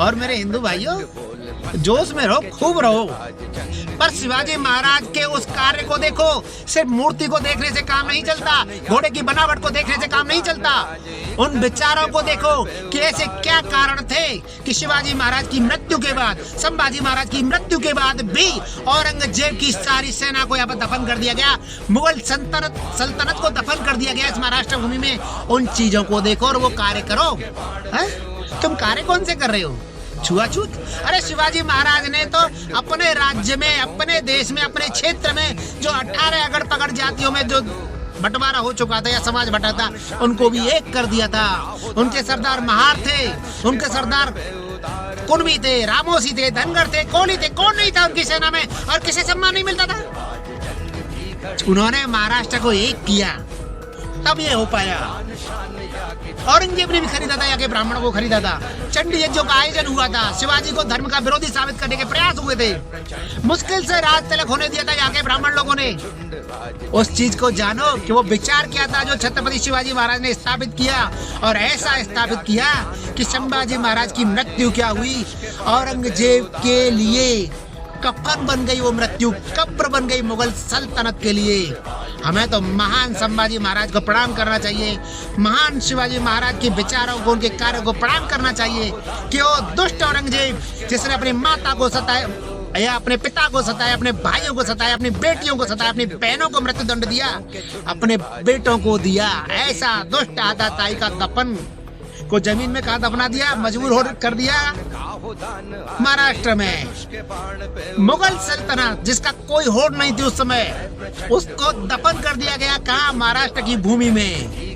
और मेरे हिंदू भाइयों, जोश में रहो, खूब रहो, पर शिवाजी महाराज के उस कार्य को देखो। सिर्फ मूर्ति को देखने से काम नहीं चलता, घोड़े की बनावट को देखने से काम नहीं चलता। उन विचारों को देखो कि ऐसे क्या कारण थे कि शिवाजी महाराज की मृत्यु के बाद, संभाजी महाराज की मृत्यु के बाद भी औरंगजेब की सारी सेना को यहाँ पर दफन कर दिया गया, मुगल सल्तनत को दफन कर दिया गया इस महाराष्ट्र भूमि में। उन चीजों को देखो और वो कार्य करो। तुम कार्य कौन से कर रहे हो? छुआछूत? अरे शिवाजी महाराज ने तो अपने राज्य में, अपने देश में, अपने क्षेत्र में जो 18 अगड़ पगड़ जातियों में जो बंटवारा हो चुका था या समाज बटा था, उनको भी एक कर दिया था। उनके सरदार महार थे, उनके सरदार कुणबी थे, रामोसी थे, धनगर थे, कोली थे, कौन नहीं था उनकी सेना में और किसी सम्मान नहीं मिलता था। उन्होंने महाराष्ट्र को एक किया, तब ये हो पाया। औरंगजेब ने भी खरीदा था, यहाँ के ब्राह्मणों को खरीदा था। चंडी यज्ञों का आयोजन हुआ था, शिवाजी को धर्म का विरोधी साबित करने के प्रयास हुए थे। मुश्किल से राज तिलक होने दिया था यहाँ के ब्राह्मण लोगों ने। उस चीज को जानो कि वो विचार क्या था जो छत्रपति शिवाजी महाराज ने स्थापित किया, और ऐसा स्थापित किया कि संभाजी महाराज की मृत्यु क्या हुई, औरंगजेब के लिए कफन बन गई वो मृत्यु, कब्र बन गई मुगल सल्तनत के लिए। हमें तो महान संभाजी महाराज को प्रणाम करना चाहिए, महान शिवाजी महाराज के विचारों को, उनके कार्यों को प्रणाम करना चाहिए कि वो दुष्ट औरंगजेब जिसने अपनी माता को सताया या अपने पिता को सताया, अपने भाइयों को सताया, अपनी बेटियों को सताया, अपनी बहनों को मृत्युदंड दिया, अपने बेटों को दिया, ऐसा दुष्ट आताताई का दफन को जमीन में कहा दफना दिया, मजबूर हो कर दिया महाराष्ट्र में। मुगल सल्तनत जिसका कोई होड़ नहीं थी उस समय, उसको दफन कर दिया गया कहाँ? महाराष्ट्र की भूमि में।